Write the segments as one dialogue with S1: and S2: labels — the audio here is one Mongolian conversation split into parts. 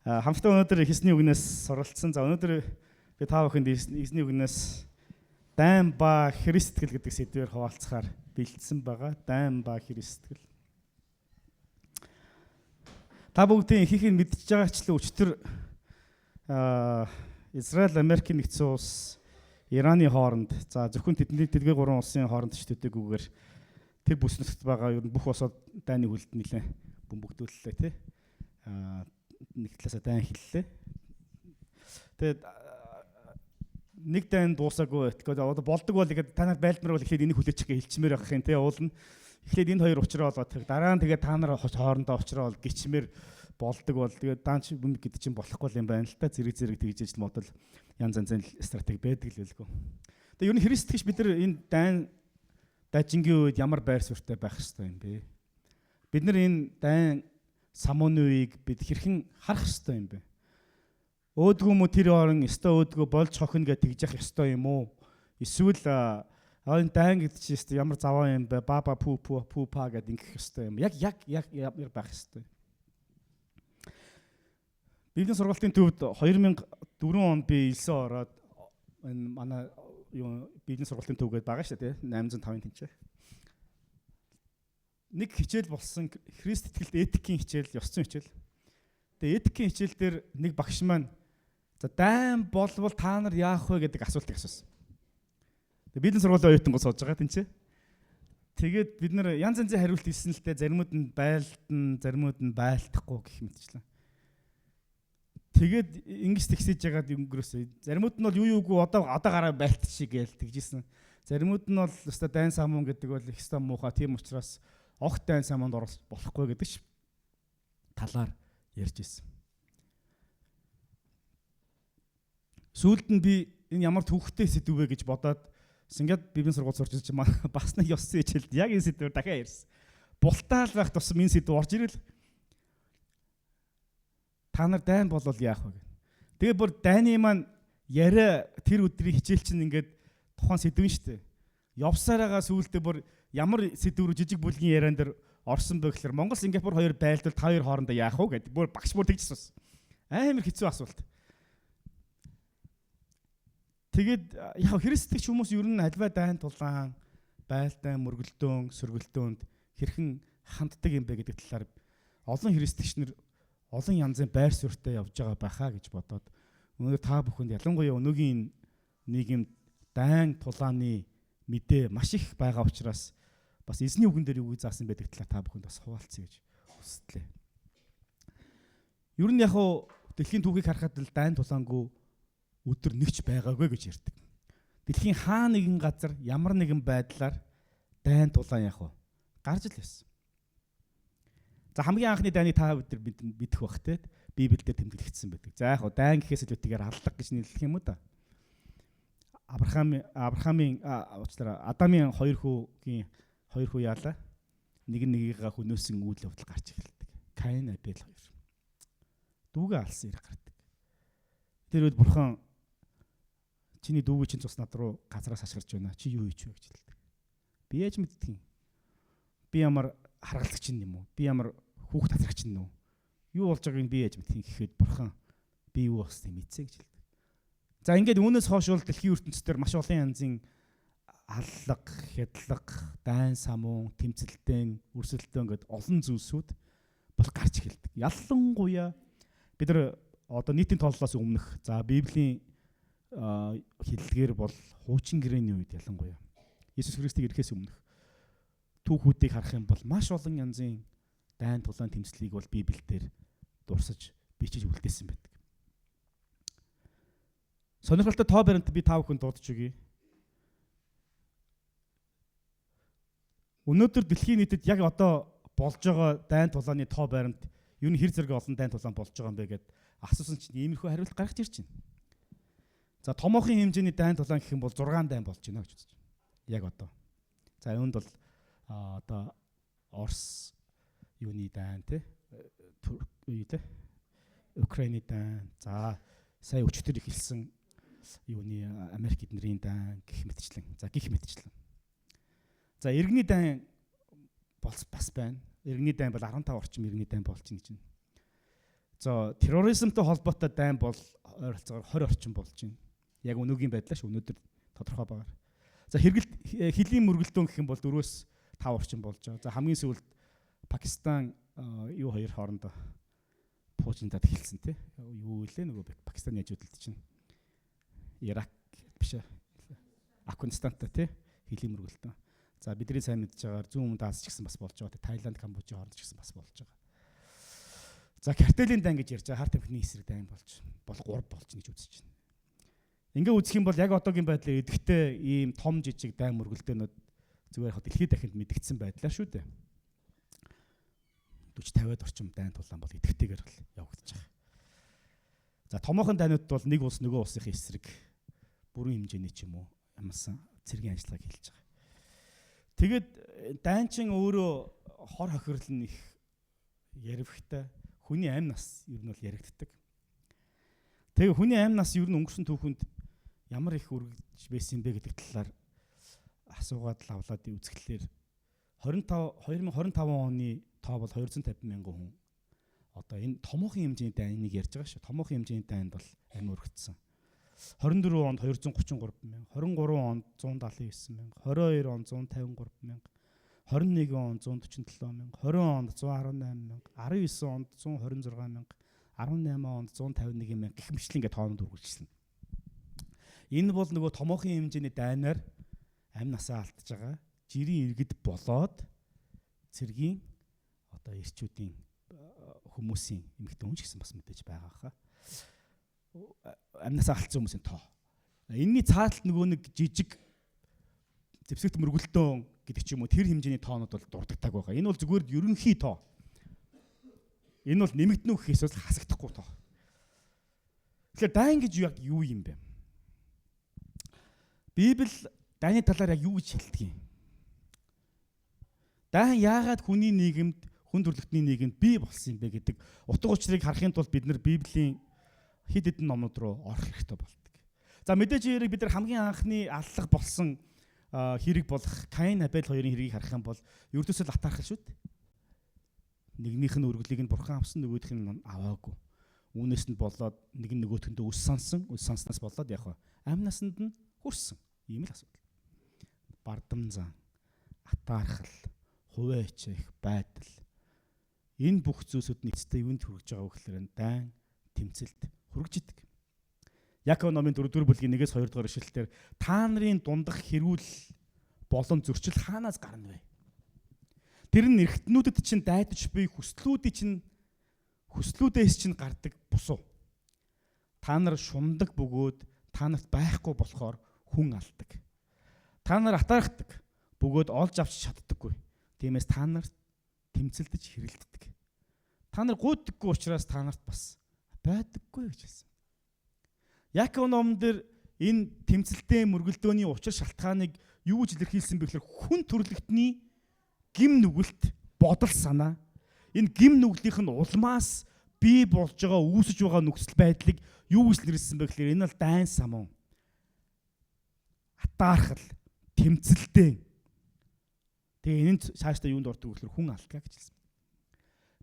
S1: Хамтдаа өнөөдөр эзний үгнээс суралцсан. За өнөөдөр би та бүхэнд эзний үгнээс дайн ба Христтгэл гэдэг сэдвээр хуваалцахаар бэлдсэн байгаа. Дайн ба Христтгэл. Та бүгдийн ихийг мэдчихэж байгаачлан өчтөр Израиль, Америкийн нэгдсэн улс, Ираны хооронд за зөвхөн тэдгээр гурван улсын хооронд ч төдийгүйгээр тэр бүснэгт байгаа ер нь бүх улсууд дайны хүлд нэлээ бөмбөгдүүллээ тий. Нэг талаасаа дайн хэллээ. Тэгээд нэг дайн дуусаагүй тэгэхээр одоо болдог бол ихэд та нар байлдмаар бол эхлээд энийг хүлээчих гэж хэлчмээр байх юм тий уулна. Эхлээд энэ хоёр уучраа болоод тэр дараа нь тэгээд та нар хоорондоо уучраа бол гिचмээр болдог бол тэгээд даанч бөмбөг гэдэг чинь болохгүй юм байна л та зэрэг тэгж ижил модал янз янзын стратеги байдаг л байлгүй. Тэгээд ер нь Христ гэж бид нар энэ дайжингийн үед ямар байр суурьтай байх хэрэгтэй юм бэ? Бид нар энэ дайн самууны үеийг бид хэрхэн харах ёстой юм бэ? Өөдгөө мө тэр орон өстой өөдгөө болж хохно гэж тэгж явах ёстой юм уу? Эсвэл энэ дайн гэдэг чинь өстой ямар заваа юм бэ? Баба пу па гэдэг ингэх ёстой юм. Яг байх ёстой. Библийн сургалтын төвд 2004 онд би элсэн ороод энэ манай Библийн сургалтын төв гэдээ байгаа шүү дээ, 805-ын тэнцээ. Нэг хичээл болсон Христ итгэлд этикийн хичээл, ёсцон хичээл. Тэгээ этикийн хичээл дээр нэг багш маань за дайн болвол та нар яах вэ гэдэг асуултыг асуусан. Тэгээ Библийн сургуулийн оюутан гоо сууж байгаа тэнцээ. Тэгээд бид нэр янз янзын хариулт хэлсэн л дээ, заримуд нь байлдан, заримуд нь байлдахгүй гэх мэтчлэн. Тэгээд ингэж тэгсэж яагаад өнгөрөөсөө. Заримуд нь бол юугүй одоо гараа байлтчих гээл тэгжсэн. Заримуд нь бол өстой дайн самуун гэдэг бол их ста муухай, тийм учраас огт дайн самуунд орох болохгүй гэдэг ч талаар ярьж ирсэн. Сүүлд нь би энэ ямар төвхтэй сэдв вэ гэж бодоод ингээд Библийн сургууль сурч ирж бас нэг ёссон хичээлд яг энэ сэдвээр дахиад ярьсан. Бултаал байх тусам энэ сэдв орж ирэл. Та нар дайн болвол яах вэ? Тэгээ бүр дайны маань яриа тэр өдрийн хичээл чинь ингээд тухайн сэдвэн шүү дээ. Явсараагаа сүүлдээ бүр ямар сэдв рүү жижиг бүлгийн яриан дээр орсон бэ гэхээр Монгол Сингапур хоёр байлдвал та хоёр хоорондоо яах вэ гэдэг бүр багш бүр тэгжсэн. Амар хэцүү асуулт. Тэгээд яг христч хүмүүс ер нь альва дайн тулаан, байлдаан, мөргөлдөөн, сөргөлдөөнд хэрхэн ханддаг юм бэ гэдэг талаар олон христчнэр олон янзын байр суурьтай явж байгаа байхаа гэж бодоод өнөөдөр та бүхэнд ялангуяа өнөөгийн нийгэм дайн тулааны мэдээ маш их байгаа учраас бас эзний үгэн дээр юу заасан байдаг талаар та бүхэнд бас хуваалцъя гэж хүсдлээ. Ер нь яг хуу дэлхийн түүхийг харахад л дайн тулаангүй өдөр нэгч байгаагүй гэж ярьдаг. Дэлхийн хаа нэгэн газар ямар нэгэн байдлаар дайн тулаан яг хуу гарч л байсан. За хамгийн анхны дайныг та өдөр мэдэх бах те Библиэлд тэмдэглэгдсэн байдаг. За яг хоо дайн гэхээс л үтэгээр аллах гэж нэрлэх юм уу та? Адамын хоёр хүү яалаа. Нэг нь нэгийгээ хөнөөсөн үйл явдал гарч эхэлдэг. Каин, Абель хоёр. Дүүгээ алсан хэрэг гардаг. Тэр үед бурхан чиний дүүгээ чинь цус над руу газраас ашгарч байна. Чи юу хийч вэ гэж хэлдэг. Би яаж мэддэг юм? Би ямар харгалзагч юм уу? Би ямар хүүхд татрагч юм уу? Юу болж байгааг би яаж мэдэх юм гэхэд бурхан би юу болсныг мэдсэ гэж хэлдэг. За ингээд үүнээс хойш бол дэлхийн ертөнцийн маш олон янзын аллаг, хядлага, дайн самуун, тэмцэлтэн, өрсөлдөөн гэд олон зүйлсүүд бол гарч эхэлдэг. Ялангуяа бид нар одоо нийтийн тооллоос өмнөх за Библийн хэллэгээр бол хуучин гэрээний үед ялангуяа Иесус Христийг ирэхээс өмнөх түүхүүдийг харах юм бол маш олон янзын дайн тулаан тэмцлийг бол Библиэлд дурсаж бичиж үлдээсэн байдаг. Сонирхолтой тоо баримт би та бүхэнд дуудаж өгье. Өнөөдөр дэлхийн нийтэд яг одоо болж байгаа дайн тулааны тоо баримт юу н хэр зэрэг олон дайн тулаан болж байгаа юм бэ гэд асуусан чинь иймэрхүү хариулт гаргаж ирж байна. За томоохон хэмжээний дайн тулаан гэх юм бол 6 дайн болж байна гэж үзэж байна. Яг одоо. За үүнд бол одоо Орос юуны дайн те Украины дайн за сая өчтөр ихэлсэн юуны Америк эднэрийн дайн гэх мэтчлэн за гих мэтчлэн за иргэний дайн бас байна. Иргэний дайн бол 15 орчим иргэний дайн болж байна гэж байна. За терроризмтай холбоотой дайн бол ойролцоогоор 20 орчим болж байна. Яг өнөөгийн байдлаар өнөөдөр тодорхой байгаа. За хэлийн мөргөлдөөн гэх юм бол 4-5 орчим болж байгаа. За хамгийн сүүлд Пакистан юу хоёр хоорондоо пуужиндад хэлсэн тий. Юу вэ нөгөө Пакистаны хажуудалд чинь Ирак биш ээ. Афганистантай тий хэлийн мөргөлдөөн. За бидний сайн мэдж байгаагаар зүүн өмнөд Аз ч гэсэн бас болж байгаа. Тайланд, Камбожи хооронд ч гэсэн бас болж байгаа. За картелийн дан гэж ярьж байгаа хар тамхины эсрэг дан болж бол 3 болж гэж үзэж байна. Ингээ үзэх юм бол яг одоогийн байдлаар эдгтэй ийм том жижиг дан мөргөлдөөнүүд зүгээр яг дэлхийд дахинд мэдгдсэн байдлаар шүү дээ. 40-50-д орчим дан тулаан бол эдгтэйгээр л явагдаж байгаа. За томоохон дайнууд бол нэг улс нөгөө улсын эсрэг бүрэн хэмжээний ч юм уу ямарсан цэргийн ажиллагааг хийж байгаа. Тэгээд дайнчин өөрөө хор хохирол нь их ярвхтай хүний амь нас ер нь бол яригддаг. Тэгээ хүний амь нас ер нь өнгөрсөн түүхэнд ямар их үргэлж байсан бэ гэдэг талаар асуугаад лавлаад үзэхлээр 2025 оны тоо бол 250 мянган хүн. Одоо энэ томоохон хэмжээний дайныг ярьж байгаа шүү. Томоохон хэмжээний дайнд бол амь өргөцсөн. 24 онд 233 мянга, 23 онд 179 мянга, 22 онд 153 мянга, 21 онд 147 мянга, 20 онд 118 мянга, 19 онд 126 мянга, 18 онд 151 мянга гэх мэтлэн ингээд тоонод үргэлжилсэн. Энэ бол нөгөө томоохон хэмжээний дайнаар амь насаа алдж байгаа жирийн иргэд болоод цэргийн одоо эрчүүдийн хүмүүсийн эмэгтэй хүн ч гэсэн бас мэдээж байгаа хаа. Амь насаа алдсан хүмүүсийн тоо. Энийний цааталт нөгөө нэг жижиг зэвсэгт мөргөлдөөн гэдэг ч юм уу тэр хэмжээний тоонууд бол дурддаг байгаа. Энэ бол зүгээр ерөнхий тоо. Энэ бол нэмэгдэнэ гэхээс бол хасагдахгүй тоо. Тэгэхээр дайн гэж яг юу юм бэ? Библи дайны талаар яг юу гэж хэлдэг юм? Дайн яагаад хүний нийгэмд, хүн төрөлхтний нийгэмд бий болсон юм бэ гэдэг утга учирыг харахын тулд бид нар Библийн хэд хэдэн номнууд руу орох хэрэгтэй болдог. За мэдээж хэрэг бид нар хамгийн анхны аллах болсон хэрэг болох Каин Абель хоёрын хэргийг харах юм бол ердөөсөө атаархал шүү дээ. Нэгнийх нь өргөлийг нь бурхан авсан, нөгөөх нь аваагүй. Үүнээс нь болоод нэг нь нөгөөтгөндөө үс санснаас болоод яг амь насанд нь хүрсэн. Ийм л асуудал. Бардам зан, атаархал, хувиа хичээх байдал. Энэ бүх зүйлсүүд нийцтэй юунд хүрэж байгаа вэ гэхээр дайн тэмцэлд хүрэж идэг. Яков номын 4-р бүлгийн 1-2 дугаар ишлэлээр та нарын дундах хэрүүл болон зөрчил хаанаас гарна вэ? Тэр нь эргэтнүүдэд чинь дайдаж буй хүслүүдээс чинь гардаг бусуу. Та нар шундаг бөгөөд та нарт байхгүй болохоор хүн алдаг. Та нар атаархдаг бөгөөд олж авч чаддаггүй. Тиймээс та нарт тэмцэлдэж хэрэлддэг. Та нар гуйдаггүй учраас та нарт бас байдаггүй гэж хэлсэн. Яков номон дээр энэ тэмцэлтэй мөргөлдөөний учир шалтгааныг юу гэж илэрхийлсэн бэ гэхээр хүн төрлөختний гим нүгэлт бодол санаа. Энэ гим нүглийнх нь улмаас бий болж байгаа үүсэж байгаа нөхцөл байдлыг юу гэж илэрхийлсэн бэ гэхээр энэ бол дайн самун. Атаархал, тэмцэлтэй. Тэгээ энэ цаашдаа юунд ордог вэ гэхээр хүн алдгаа гэж хэлсэн.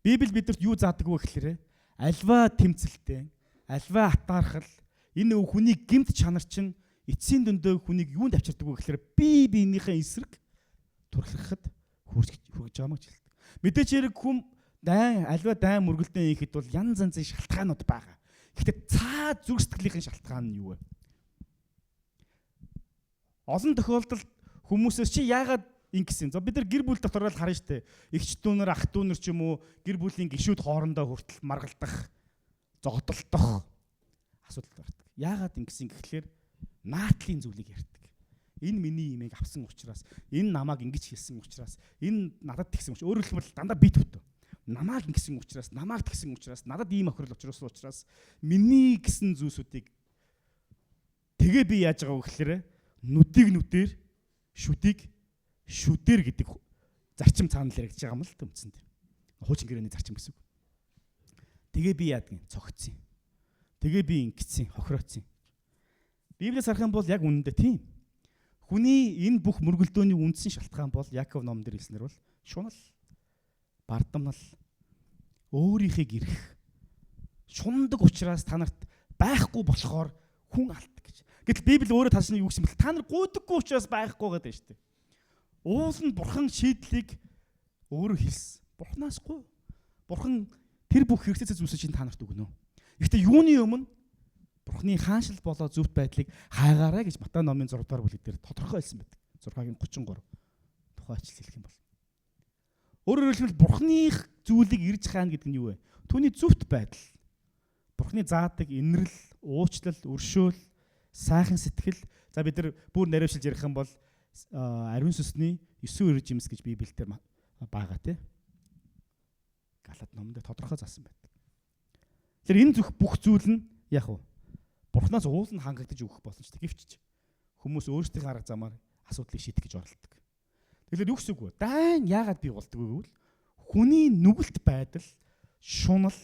S1: Библи бидэнд юу заадаг вэ гэхээр альва тэмцэлтэй, альва атаархал энэ хүний гэмт чанар чинь эцсийн дүндээ хүнийг юунд авчирдаг вэ гэхээр бие биенийхээ эсрэг турлахад хүргэж байгаа мөн ч хэлдэг. Мэдээж хэрэг хүм альва дайн мөргөлдөн хийхэд бол янз янзын шалтгаанууд байгаа. Гэхдээ цаад зүрх сэтгэлийн шалтгаан нь юу вэ? Олон тохиолдолд хүмүүсээс чи яагаад ингэсэн? За бид нар гэр бүл дотор л харна штэ. Эгч дүүнэр, ах дүүнэр ч юм уу гэр бүлийн гишүүд хоорондоо хүртэл маргалдах, зогдолтох асуудал гардаг. Яагаад ингэсэн гэхлээр наатлын зүйлийг ярьдаг. Энэ миний имийг авсан учраас, энэ намайг ингэж хийсэн учраас, энэ надад тэгсэн учраас өөрөөр хэлбэл дандаа бит хөтөө. Намайг ингэсэн учраас, намайг тэгсэн учраас, надад ийм охирол очруулсан учраас миний гэсэн зүйлсүүдийг тэгээ би яаж байгаа вэ гэхлээр нүдийг нүдээр, шүдийг шүдээр гэдэг зарчим цаана л яригдж байгаа юм л төмцөнд. Хуучин гэрээний зарчим гэсэн үг. Тэгээ би яадаг юм цогцсон. Тэгээ би ингэсэн, хохирооцсон. Библиэс харах юм бол яг үнэндээ тийм. Хүний энэ бүх мөргөлдөөний үндсэн шалтгаан бол Яков номон дээр хэлснээр бол шунал, бардамнал, өөрийнхийг ирэх, шундаг учраас та нарт байхгүй болохоор хүн алддаг гэж. Гэтэл Библи өөрөө таашны юу гэсэн бэл та нар гуйдаггүй учраас байхгүй гэдэг нь шүү дээ. Уул нь бурхан шийдлийг өөрөө хэлсэн. Бурханаас гуй. Бурхан тэр бүх хэрэгцээсээ зүйлсээ чинь та нарт өгнө. Гэхдээ юуны өмнө Бурханы хааншил болоо зөвхт байдлыг хайгаарай гэж Матай номын 6 дугаар бүлэг дээр тодорхойлсон байдаг. 6-гийн 33 тухай ажил хэлэх юм бол. Өөрөөр хэлбэл Бурханы зүйлийг ирж хаана гэдэг нь юу вэ? Түүний зөвхт байдал. Бурханы заадаг инрэл, уучлал, өршөөл, сайхан сэтгэл. За бид нар бүр нарившилж ярих юм бол ариун сүсний 9 эр жимс гэж Библиэлд байгаа тий. Галаад номдод тодорхой заасан байдаг. Тэгэхээр энэ бүх зүйл нь яг уу Бурханаас уул нь хангагдаж өгөх болно ч гэвч хүмүүс өөрсдийнхээ арга замаар асуудлыг шийдэх гэж оролддог. Тэгэхээр юу гэсэн үг вэ? Дайн яагаад бий болдог вэ гэвэл хүний нүгэлт байдал, шунал,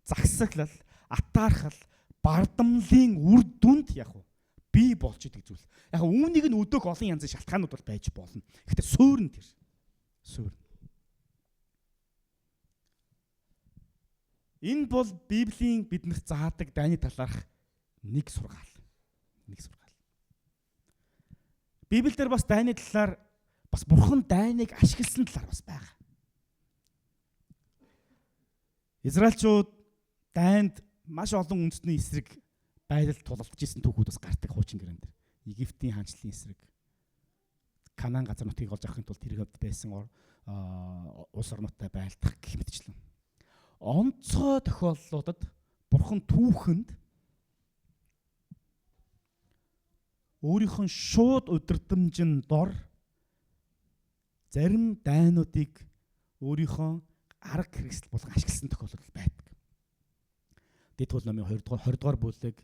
S1: загсаглал, атаархал, бардамлын үр дүнд яг уу бий болж идэг зүйл. Яг үүнийг нь өдөөх олон янзын шалтгаанууд бол байж болно. Гэхдээ суурь нь тэр. Суурь. Энэ бол Библийн биднэрт заадаг дайны талаарх нэг сургаал. Нэг сургаал. Библиэлд бас дайны талаар бас Бурхан дайныг ашигласан талаар бас байгаа. Израильчууд дайнд маш олон үндэсний эсрэг байдалд тулалдаж исэн түүхүүд бас гардаг хуучин гэрэн дээр. Египтийн хаанчлалын эсрэг, Канаан газар нутгийг олж авахын тулд тэр хөвд байсан улс орнуудтай байлдах гэх мэтчлэн. Онцгой тохиолдлуудад Бурхан түүхэнд өөрийнхөө шууд удирдамжинд дор зарим дайнуудыг өөрийнхөө арга хэрэгсэл болгон ашигласан тохиолдол байдаг. Дэдгүүл номын 20 дугаар бүлэг,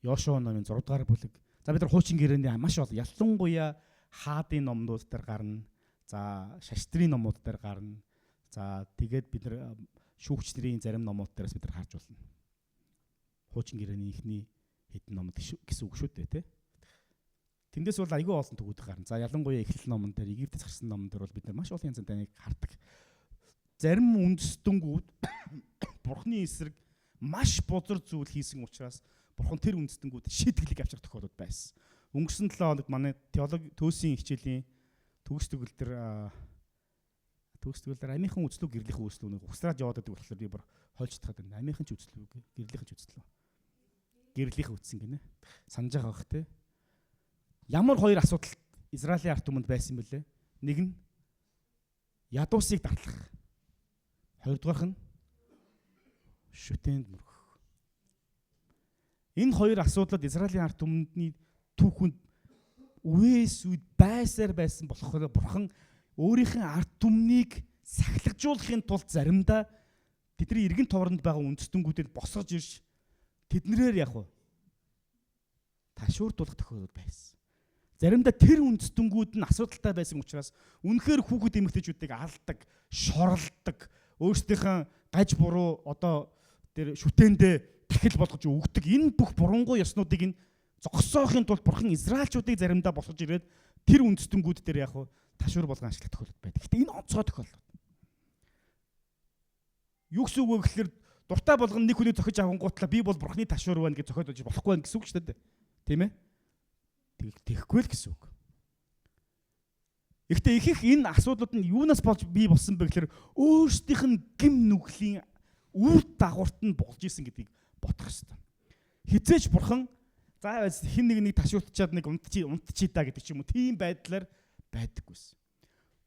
S1: Йошуа номын 6 дугаар бүлэг. За бид нар хуучин гэрээний маш олон ялангуяа хаадын номнууд дээр гарна. За шаштрын номууд дээр гарна. За тэгээд бид нар шүүгчдэрийн зарим номууд дээрээс бид нар харж болно. Хуучин гэрээний ихний хэдэн номод гэсэн үг шүү дээ, тэ. Тэндээс бол айгүй олон төгөөд гарна. За ялангуяа Эхлэл номон дээр, Египтээс гарсан номон дээр бол бид нар маш олон янзын дайныг хардаг. Зарим үндэстэнгүүд Бурханы эсрэг маш бузар зүйл хийсэн учраас Бурхан тэр үндэстэнгүүд шийтгэлийг авчрах тохиолдол байсан. Өнгөрсөн 7 хоногт манай теологи төөсийн хичээлийн төгс төгөлдөр амийнхан үзлүү гэрлийнхэн үзлүү нэг ухсраад яваад байдаг болохоор би бүр хольж тахад байна. Амийнхан ч үзлүү гэрлийнхэн ч үзлүү. Гэрлийнхэн үзсэн гинэ. Санаж байгаа бах те. Ямар хоёр асуудал Израилийн ард түмэнд байсан бэлээ? Нэг нь ядуусыг дарлах. Хоёрдугаарх нь шүтээнд мөрөх. Энэ хоёр асуудлууд Израилийн ард түмэндний түүхэнд үээс үед байсаар байсан болохоор Бурхан өөрийнхөө ард түмнийг сахилгажуулахын тулд заримдаа тэдний эргэн товронд байгаа үндэстэнгүүдэд босгож ирж тэднэрээр яг ташуурдуулах тохиолдол байсан. Заримдаа тэр үндэстэнгүүд нь асуудалтай байсан учраас үнэхээр хүүхэд эмэгтэйчүүдийг алдаг, шорлдог, өөрсдийнхөө гаж буруу одоо тэр шүтээндээ дахил болгож өгдөг. Энэ бүх бурангуй ёснуудыг нь зогсоохын тулд Бурхан Израильчуудыг заримдаа босгож ирээд тэр үндэстэнгүүд дээр яг ташуур болгон ашиглах тохиолдол байдаг. Гэтэ энэ онцгой тохиолдол. Юу гэсэн үг вэ гэхээр дуртай болгон нэг хүнийг зохиж авангуутлаа би бол Бурханы ташуур байна гэж зохиож болохгүй байна гэсэн үг шүү дээ. Тийм ээ? Тэгэхгүй л гэсэн үг. Гэхдээ их энэ асуудлууд нь юунаас болж бий болсон бэ гэхээр өөрсдийнх нь гим нүглийн үр дагаварт нь болж исэн гэдгийг бодох хэрэгтэй. Хизээч Бурхан заавал хин нэг ташууртчаад нэг унтчий та гэдэг ч юм уу тийм байдлаар байдаггүйс.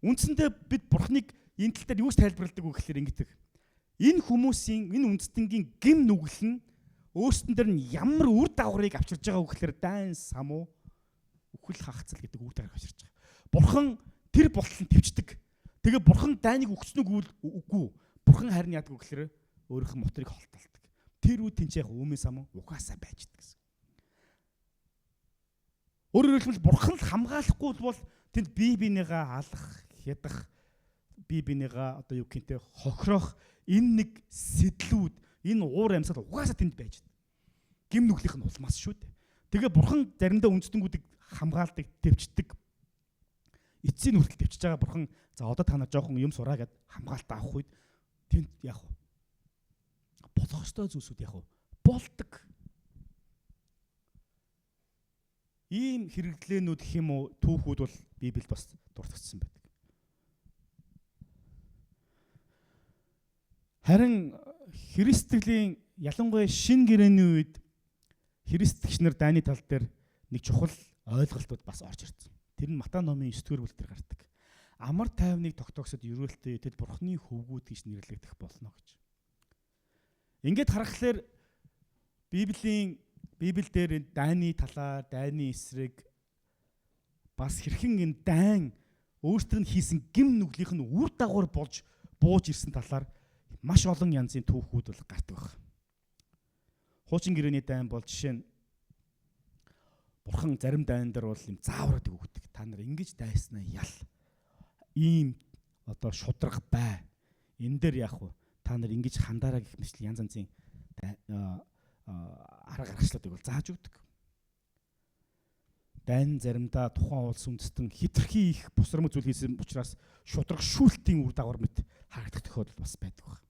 S1: Үндсэндээ бид Бурханыг энэ тал дээр юус тайлбарладаг вэ гэхээр ингэдэг. Энэ хүмүүсийн энэ үндэстэнгийн гим нүгэл нь өөрсдөн дээр нь ямар үр дагаврыг авчирж байгаа вэ гэхээр дайн самуу үхэл хагацл гэдэг үг дээр авчирж байгаа. Бурхан тэр болтол нь төвчдөг. Тэгээ Бурхан дайныг өгснөг үгүй. Бурхан харин яадаг вэ гэхээр өөрийнх нь моторыг холтолдог. Тэр үе тэнцээх өөмийн самуу угаасаа байждаг гэсэн. Өөрөөр хэлбэл Бурхан л хамгаалахгүй бол тэнд бие бинийгээ алах, хядах, бие бинийгээ одоо юу гэнтэй хохирох энэ нэг сэтлүүд, энэ уур амьсгал угаасаа тэнд байж байна. Гим нүглийнх нь улмаас шүү дээ. Тэгээ Бурхан заримдаа үндэстэнгүүдийг хамгаалдаг, төвчдөг. Эцсийн хүртэл төвчж байгаа Бурхан за одоо та нар жоохон юм сураа гэд хамгаалт авах үед тэнд яг болох ёстой зүйлсүүд яг болдог. Ийм хэрэглээнүүд гэх юм уу түүхүүд бол Библиэд бас дурдсан байдаг. Харин Христтгэлийн ялангуяа шинэ гэрээний үед христэгч нар дайны тал дээр нэг чухал ойлголтууд бас орж ирсэн. Тэр нь Матай номын 9-р бүлэг дээр гардаг. Амар тайвныг тогтоосод ерөөлтөө тэд бурхны хөвгүүд гэж нэрлэгдэх болно гэж. Ингээд харахаар Библиэлд дайны талаар, дайны эсрэг бас хэрхэн энэ дайн өөртөө нь хийсэн гим нүглийнх нь үр дагавар болж бууж ирсэн талаар маш олон янзын түүхүүд бол гардаг байна. Хуучин гэрээний дайн бол жишээ нь Бурхан зарим дайн дээр бол юм заавраад өгдөг. Та нар ингэж дайснаа ял. Ийм одоо шудраг бай. Энэ дээр яах вэ? Та нар ингэж хандаараа гэх мэт янз янзын арга гаргачлуудыг бол зааж өгдөг. Дайн заримдаа тухайн улс үндэстэн хитрхи их бусрамг зүйл хийсэн учраас шудраг шүүлтийн үр дагавар мэт харагдах тохиолдол бас байдаг байна.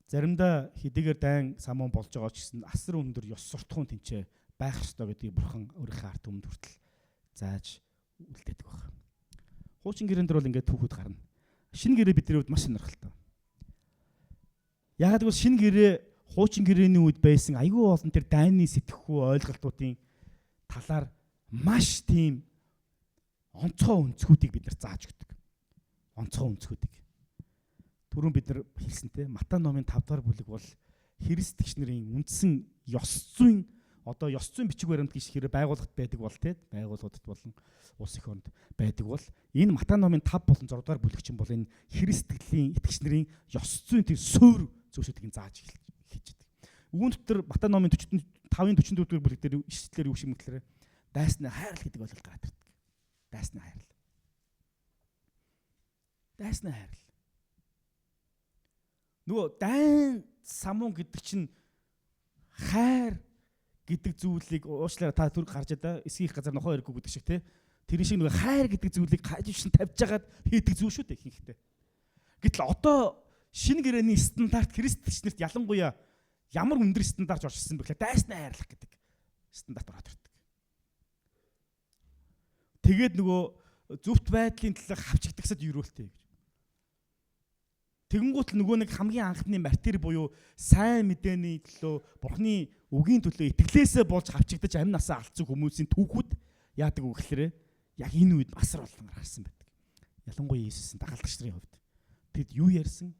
S1: Заримдаа хэдийгээр дайн самуун болж байгаа ч гэсэн асар өндөр ёс суртахуун тэнцээ байх ёстой гэдгийг Бурхан өөрийнхөө ард түмэнд хүртэл зааж үлдээдэг байна. Хуучин гэрээн дээр бол ингээд түүхүүд гарна. Шинэ гэрээ бидний хувьд маш сонирхолтой. Ягаад гэвэл шинэ гэрээ хуучин гэрээний үед байсан айгүй олон тэр дайны сэтгэхүй ойлголтуудын талаар маш тийм онцгой өнцгүүдийг бид нар зааж өгдөг. Онцгой өнцгүүдийг. Түрүүн бид нар хэлсэнтэй Матай номын 5 дугаар бүлэг бол христэгч нарын үндсэн ёс зүйн одоо ёс зүйн бичиг баримт гэж хэрэг байгууллагт байдаг бол тийм байгууллагуудад болон улс их оронд байдаг бол энэ Матай номын 5 болон 6 дугаар бүлэг чинь бол энэ христтгэлийн итгэгч нарын ёс зүйн тэр суурь зүйлсүүдийг зааж хийж байдаг. Үүн дотор Матай номын 5-ын 44 дугаар бүлэг дээр ишлэлээр юу шиг мэтлэрэ дайсны хайрал гэдэг ойлголт гараад ирдэг. Дайсны хайрал. Дайсны хайрал. Нөгөө дайн самуун гэдэг чинь хайр гэдэг зүйлийг уучлаарай та түр гарч удаа эсгийх газар нохоо ирэхгүй гэдэг шиг тий. Тэр шиг нөгөө хайр гэдэг зүйлийг хажившин тавьж агаад хийдэг зүйл шүү дээ ихэнхдээ. Гэтэл одоо шинэ гэрээний стандарт христчнэрт ялангуяа ямар өндөр стандарт оршсон бэ гэхээр дайсны хайрлах гэдэг стандарт ороод ирдэг. Тэгээд нөгөө зөвхт байдлын талаар хавчигдагсад юрөөлтэй гэж. Тэгэнгუут л нөгөө нэг хамгийн анхны мартир буюу сайн мэдээний төлөө Бурхны үгийн төлөө итгэлээсээ болж хавчигдаж амь насаа алдсан хүмүүсийн түүхүүд яадаг вэ гэхээр яг энэ үед асар олон гарсан байдаг. Ялангуяа Иесусийн дагалдагч нарын хувьд тэд юу ярьсан,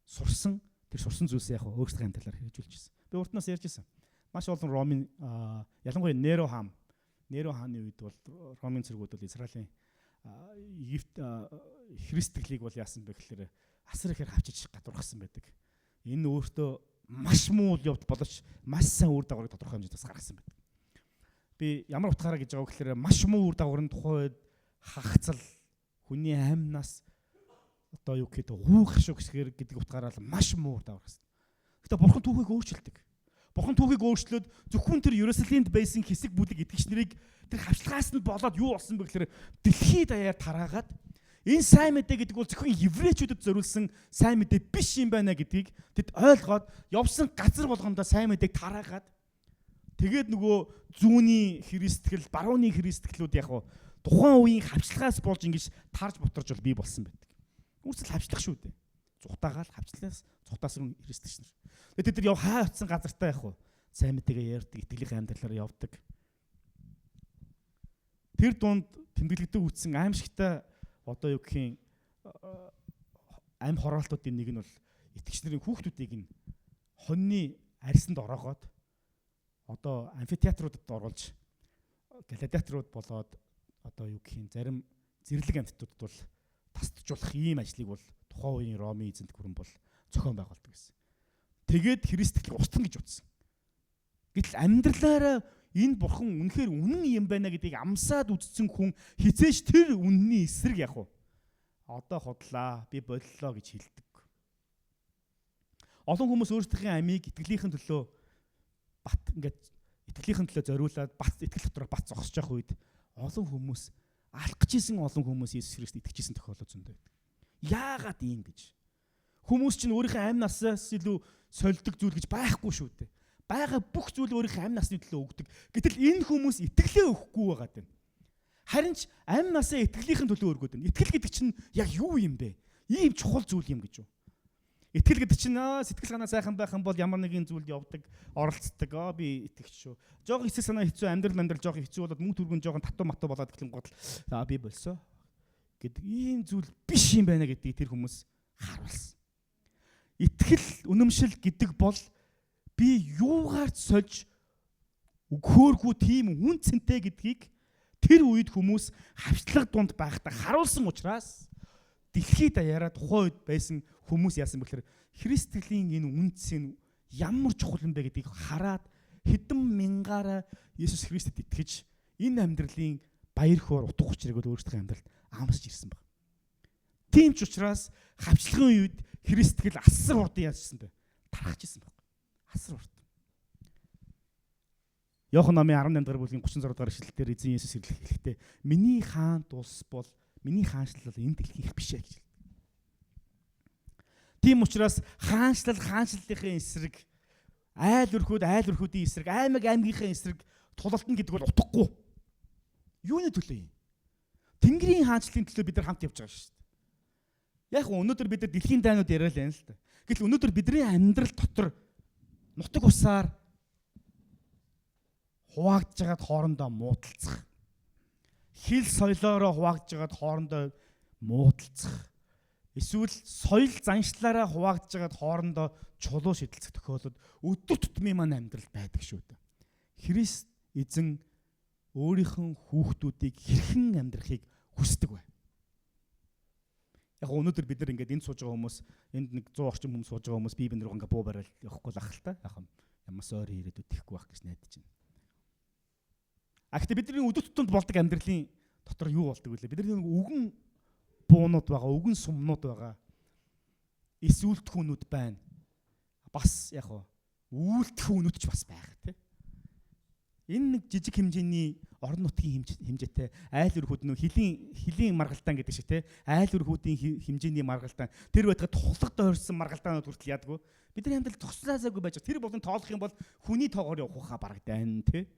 S1: сурсан, тэр сурсан зүйлсээ яг өөрсдийн амьдралаар хэрэгжүүлж ирсэн. Би уртнаас ярьжсэн. Маш олон Ромын ялангуяа Неро хааны үед бол Ромын цэргүүд бол Израилийн Египт христтгэлийг бол яасан бэ гэхээр асар ихээр хавчиж гадуурхсан байдаг. Энэ өөртөө маш муу явд боловч маш сайн үр дагаврыг тодорхой хэмжээнд бас гаргасан байдаг. Би ямар утгаараа гэж байгаа гэхээр маш муу үр дагавар нь тухайн үед хагацал хүний амнаас одоо юу гэхэд гуух шүү гэдэг утгаараа маш муу үр дагавар гаргасан. Гэтэ Бурхан түүхийг өөрчилдөг. Бурхан түүхийг өөрчлөөд зөвхөн тэр Ерүсалимд байсан хэсэг бүлэг итгэгч нарыг тэр хавчлагаас нь болоод юу болсон бэ гэхээр дэлхийд даяар тараагаад энэ сайн мэдээ гэдэг бол зөвхөн еврейчүүдэд зориулсан сайн мэдээ биш юм байна гэдгийг тэд ойлгоод явсан газар болгондоо сайн мэдээг тараагаад тэгээд нөгөө зүүнний христтгэл, барууны христтгэлүүд яг тухайн үеийн хавчлагаас болж ингэж тарж бутарж бол бий болсон байдаг. Үүсэл хавчлах шүү дээ. Зүхтаагаал хавчлаас цухтаасан христэгч нар. Тэгээд тэд хаа очсон газартаа яг сайн мэдээгээ ярьдаг, итгэлийн амьдралаар явдаг. Тэр дунд тэмдэглэгдэж үтсэн аимшигтай одоо юу гэхийн амь хороолтуудын нэг нь бол итгэгч нарын хүүхдүүдийг нь хоньны арьсанд ороогоод одоо амфитеатруудад оруулж гладиаторууд болоод одоо юу гэхийн зарим зэрлэг амьтдуудад бол тасдажуулах ийм ажлыг бол тухайн үеийн Ромын эзэнт гүрэн бол зохион байгуулдаг гэсэн. Тэгээд христтгэл устгана гэж утсан. Гэтэл амьдралаараа энэ бурхан үнэхээр үнэн юм байна гэдгийг амсаад үзсэн хүн хизээш тэр үнний эсрэг яг уу одоо хотлаа би боллоо гэж хэлдэг. Олон хүмүүс өөрсдийнхээ амийг итгэлийнхэн төлөө бат ингээд итгэлийнхэн төлөө зориулаад бат итгэл дотроо бат зогсож явах үед олон хүмүүс алах гэжсэн олон хүмүүс Иесус Христ итгэжсэн тохиолдол зөндөө байдаг. Яагаад ийм гэж? Хүмүүс чинь өөрийнхөө амь наснаас илүү сольдог зүйл гэж байхгүй шүү дээ. Бага бүх зүйл өөрийнхөө амь насны төлөө өгдөг. Гэтэл энэ хүмүүс итгэлээ өгөхгүй байгаад байна. Харин ч амь насаа итгэлийнхэн төлөө өргөд байна. Итгэл гэдэг чинь яг юу юм бэ? Ийм чухал зүйл юм гэж юу? Итгэл гэдэг чинь сэтгэл санаа сайхан байх юм бол ямар нэгэн зүйлд явдаг, оролцдог. Би итгэж шүү. Жохон эцэг санаа хэцүү, амьдрал жохон хэцүү болоод мөнгө төргөн жохон татуу матуу болоод гэхлэн гол би болсоо гэдэг ийм зүйл биш юм байна гэдгийг тэр хүмүүс харуулсан. Итгэл үнэмшил гэдэг бол би юугаар сольж өгөөргүй тийм үн цэнтэй гэдгийг тэр үед хүмүүс хавчлаг дунд байхдаа харуулсан учраас дэлхийд даяараа тухайн үед байсан хүмүүс яасан бэхээр Христийн энэ үнцийн ямар чухал юм бэ гэдгийг хараад хэдэн мянгаараа Есүс Христэд итгэж энэ амьдралын баяр хөөр утга учирыг өөрсдийнхөө амьдралд амсаж ирсэн баг. Тийм ч учраас хавчлагын үед Христгэл асар урдан яажсэн бэ? Тархаж ирсэн баг. Асар урдан. Иохан номын 18 дугаар бүлгийн 36 дугаар ишлэлээр эзэн Есүс хэлэхдээ миний хаант улс бол миний хаанчлал энэ дэлхийнх биш ээ гэж хэлдэг. Тийм учраас хаанчлалынхын эсрэг, айл өрхүүдийн эсрэг, аймгийнхаа эсрэг тулалдана гэдэг бол утгагүй. Юуны төлөө юм? Тэнгэрийн хаанчлалын төлөө бид нар хамт явж байгаа шүү дээ. Яг өнөөдөр бид нар дэлхийн дайнууд яриа л байна л да. Гэтэл өнөөдөр бидний амьдрал дотор нутаг усаар хуваагдж байгаад хоорондоо муудалцах. Хил соёлоороо хуваагдж байгаад хоорондоо муудалцах. Эсвэл соёл заншлаараа хуваагдж байгаад хоорондоо чулуу шидэлцэх тохиолдол өдөр тутмын маань амьдрал байдаг шүү дээ. Христ эзэн өөрийнхөө хүүхдүүдийг хэрхэн амьдрахыг хүсдэг вэ? Яг өнөөдөр бид нар ингээд энд сууж байгаа хүмүүс, энд нэг 100 орчим хүмүүс сууж байгаа хүмүүс би бид нар ингээд буу барайл явахгүй л ах л та. Яг ямаас ойр ирээд үтгэхгүй байх гэж найдаж байна. Гэхдээ бидний өдөр тутамд болдог амьдралын дотор юу болдог вэ? Бидний нэг үгэн буунууд байгаа, үгэн сумнууд байгаа. Эсүүлдэх хүнүүд байна. Бас яг үйлдэх хүнүүд ч бас байгаа тийм. Энэ нэг жижиг хэмжээний орон нутгийн хэмжээтэй айл өрхүүд нөө хилийн маргалтаан гэдэг шиг тийм. Айл өрхүүдийн хэмжээний маргалтаан. Тэр байтугай тухлаг дойрсон маргалтаанууд хүртэл яадгүй. Бидний амьдрал зогслаасаагүй байж байгаа. Тэр болон тоолох юм бол хүний тоогоор явах хаа барагдана тийм.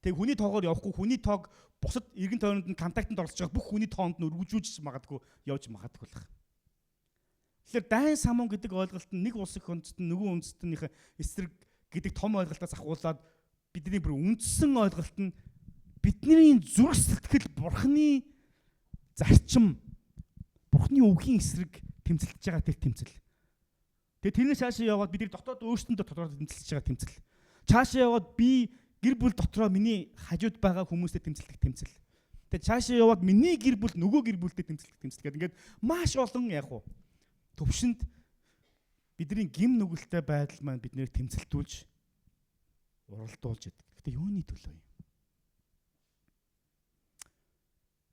S1: Тэг хүний тоогоор явахгүй хүний тоог бусад эргэн тойронд нь контактанд оролцож байгаа бүх хүний тоонд нь өргөжүүлж магадгүй явж магадгүй л. Тэгэхээр дайн самун гэдэг ойлголт нь нэг улс их үндэстэн нөгөө үндэстнийхээ эсрэг гэдэг том ойлголтоос ахуулаад бидний бүр үндсэн ойлголт нь бидний зүрх сэтгэл бурхны зарчим бурхны үгийн эсрэг тэмцэлж байгаа тэр тэмцэл. Тэгээ тэрнээс цаашаа яваад бидний дотоод өөрсдөндөө тодорхой тэмцэлж байгаа тэмцэл. Цаашаа яваад би гэр бүл дотроо миний хажууд байгаа хүмүүстэй тэмцэлдэг тэмцэл. Тэгээ цаашаа яваад миний гэр бүл нөгөө гэр бүлтэй тэмцэлдэг тэмцэл гэдэг. Ингээд маш олон яг уу төвшөнд бидний гим нүгэлтэй байдал маань биднийг тэмцэлтүүлж уралдуулж яадаг. Гэтэ юуны төлөө юм?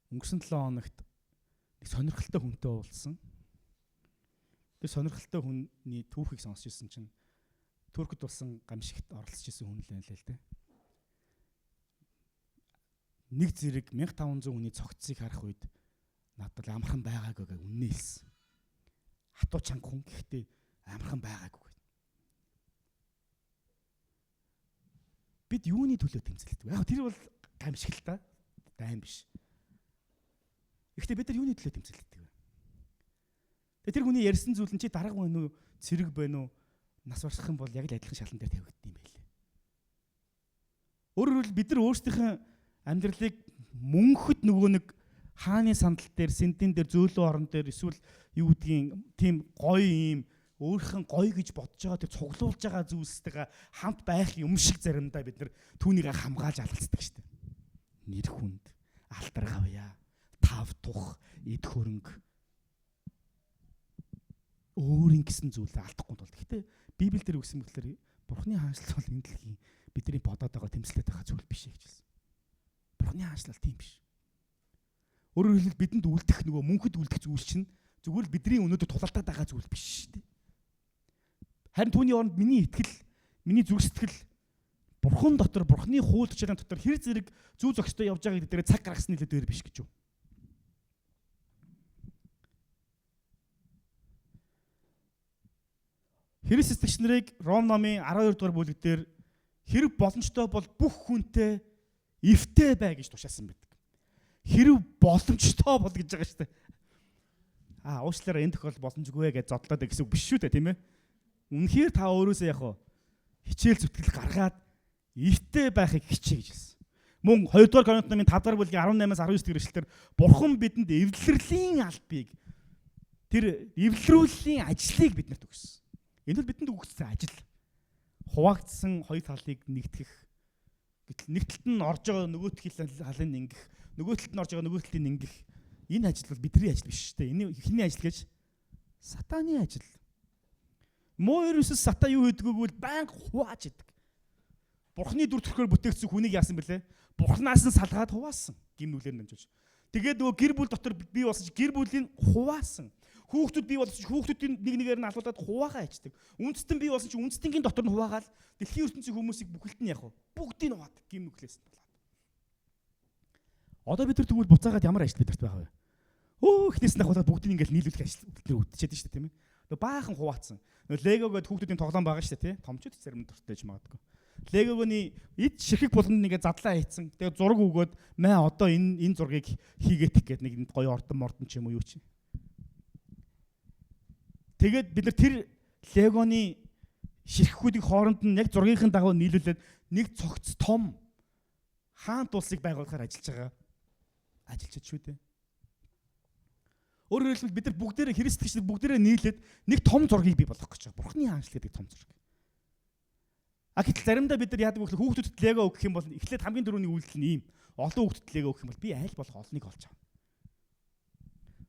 S1: Өнгөрсөн 7 хоногт нэг сонирхолтой хүнтэй уулзсан. Тэр сонирхолтой хүний түүхийг сонсч ирсэн чинь Туркид болсон гамшигт оролцож ирсэн хүн л байна л дээ. Нэг зэрэг 1500 хүний цогцсыг харах үед надад амархан байгаагүй гэж үннээ хэлсэн. Хатуу чанга хүн гэхдээ амархан байгаагүй. Бид юуны төлөө тэмцэлдэг вэ? Яг тэр бол гамшиг л та. Дайн биш. Гэхдээ бид нар юуны төлөө тэмцэлдэг вэ? Тэгээ тэр хүний ярьсан зүйл нь чи дарга байна уу, цэрэг байна уу, нас барсах юм бол яг л адилхан шалан дээр тавигдсан юм байлээ. Өөрөөр хэлбэл бид нар өөрсдийнхөө амьдралыг мөнхөд нөгөө нэг хааны сандал дээр, сэнтэн дээр, зөөлөн орон дээр эсвэл юу гэдгийг тийм гоё юм өөрхөн гоё гэж бодож байгаа тэр цуглуулж байгаа зүйлстэйгээ хамт байх юм шиг заримдаа бид нар түүнийг хамгаалж алгацдаг шүү дээ. Нэр хүнд, алдар гавья, тав тух, эд хөрөнгө өөрийн гэсэн зүйлээ алдахгүй тул. Гэхдээ Библиэл дээр үгсэн мэтлэр Бурхны хаанчлал бол энэ дэлхийн бидний бодоод байгаа тэмцэлтэй байгаа зүйл биш гэж хэлсэн. Бурхны хаанчлал тийм биш. Өөрөөр хэлбэл бидэнд үлдэх нөгөө мөнхөд үлдэх зүйл чинь зүгээр л бидний өнөөдөр тулалдаад байгаа зүйл биш шүү дээ. Харин түүний оронд миний итгэл, миний зүрх сэтгэл Бурхан дотор, Бурхны хууль зүйчлийн дотор хэр зэрэг зүй зохистой явж байгаа гэдэг дээр цаг гаргасны л дээр биш гэж юу. Христ итгэгч нарыг Ром номын 12 дугаар бүлэг дээр хэрэг боломжтой бол бүх хүнтэй эвтэй бай гэж тушаасан байдаг. Хэрэг боломжтой бол гэж байгаа шүү дээ. Уучлаарай энэ тохиолдол боломжгүй гэж зодлоод гэсэн үг биш шүү дээ, тийм ээ. Үнэхээр та өөрөөсөө яг хичээл зүтгэл гаргаад эвтэй байхыг хичээ гэж хэлсэн. Мөн 2 дугаар Коринт номын 5 дугаар бүлгийн 18-аас 19 дэх эшлэлээр Бурхан бидэнд эвлэрлийн албыг, тэр эвлэрүүллийн ажлыг бидэнд өгсөн. Энэ бол бидэнд өгсөн ажил. Хуваагдсан хоёр талыг нэгтгэх. Гэтэл нэг талд нь орж байгаа нөгөө талын ингэх, нөгөө талд нь орж байгаа нөгөө талын ингэх. Энэ ажил бол бидний ажил биш шүү дээ. Энэ хэний ажил гэж? Сатаны ажил. Муу ерөөсөс сатан юу хийдэг вэ? Банк хувааж идэг. Бурхны дүр төрхөөр бүтээгдсэн хүнийг яасан бэлээ? Бурхнаас нь салгаад хуваасан. Гим нүглээр намжиж. Тэгээд нөгөө гэр бүл дотор бий болсон гэр бүлийн хуваасан. Хүүхдүүд бий болсон хүүхдүүдийн нэг нэгээр нь алуулаад хуваагаа ичдэг. Үндэстэн бий болсон үндэстэнгийн дотор нь хуваагаад дэлхийн ертөнцийн хүмүүсийг бүхэлд нь яг бүгдийг нь хуваадаг. Гим нүглээс нь болоод. Одоо бид нар тэгвэл буцаагаад ямар ажил бидэрт байгаа вэ? Эхнээс нь ахуулаад бүгдийг ингээл нийлүүлэх ажил дээр үтчихэд шүү дээ, тийм ээ. Нөгөө баахан хуваацсан. Нөгөө Лего гэдэг хүүхдүүдийн тоглоом байгаа шүү дээ, тий? Томчууд зарим дуртай ч магадгүй. Легогийн эд ширхэг болгонд нэгээ задлаа хийцэн. Тэгээ зураг өгөөд маа одоо энэ зургийг хийгээт гэхэд нэг гоё ордон ч юм уу юу чи. Тэгээд бид нар тэр Легоны ширхгүүдийн хооронд нь яг зургийнхын дагуу нийлүүлээд нэг цогц том хаант улсыг байгуулахаар ажиллаж байгаа. Ажилчид шүү дээ. Өөрөөр хэлбэл бид нар бүгдээрээ Христ итгэгчид бүгдээрээ нийлээд нэг том зургийг бий болгох гэж байгаа. Бурхны хаанчлал гэдэг том зураг. Гэтэл заримдаа бид нар яадаг вэ гэхээр хүүхдүүдэд лего өгөх юм бол эхлээд хамгийн дөрөвний үйлдэл нь ийм. Олон хүүхдэд лего өгөх юм бол би аль болох олныг олж авна.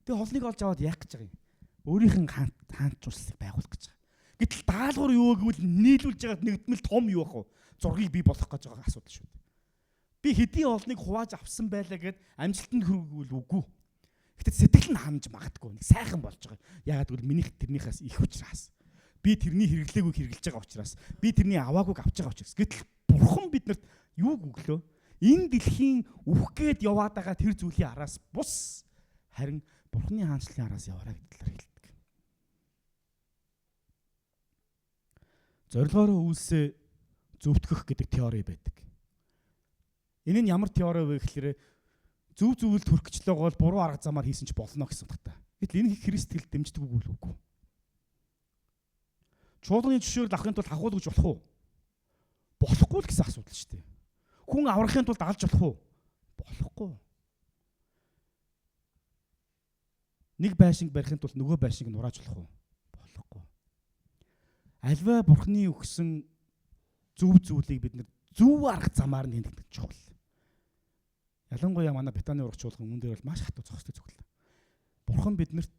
S1: Тэгээ олныг олж аваад яах гэж байгаа юм? Өөрийнх нь хаанчуулсыг байгуулах гэж байгаа. Гэтэл даалгавар юу гэвэл нийлүүлж байгаа нэгдмэл том юу ах вэ? Зургийг бий болгох гэж байгаа асуудал шүү дээ. Би хэдийн олныг хувааж авсан байлаа гэд амжилтанд хүрвэл үгүй. Гэтэ сэтгэл нь ханаж магадгүй. Нэг сайхан болж байгаа. Яагаад гэвэл миний тэрнийхээс их учраас. Би тэрний хэрэглээгүй хэрэгжилж байгаа учраас. Би тэрний аваагүйг авч байгаа учраас. Гэтэл Бурхан биднэрт юуг өглөө? Энэ дэлхийн үхэх гээд яваад байгаа тэр зүйлийн араас бус харин Бурханы хаанчлалын араас яваарай гэдэг талаар хэлдэг. Зорилгоороо үйлсээ зөвтгөх гэдэг теори байдаг. Энэ нь ямар теори вэ гэхээр зөв зөвлөлд хүрхчлээ бол буруу арга замаар хийсэн ч болно гэсэн утгатай. Гэтэл энэ Христ хэл дэмждэг үгүй. Чуулганы жишээр авахын тулд хахуул гэж болох уу? Болохгүй л гэсэн асуудал шүү дээ. Хүн аврахын тулд алж болох уу? Болохгүй. Нэг байшинг барихын тулд нөгөө байшинг нурааж болох уу? Болохгүй. Альва Бурхны өгсөн зөв зүйлийг бид зөв арга замаар нь хийх гэж чухал. Ялангуяа манай Бетаны ургач чуулган үүн дээр бол маш хатуу зохистой зөвлөлт. Бурхан биднэрт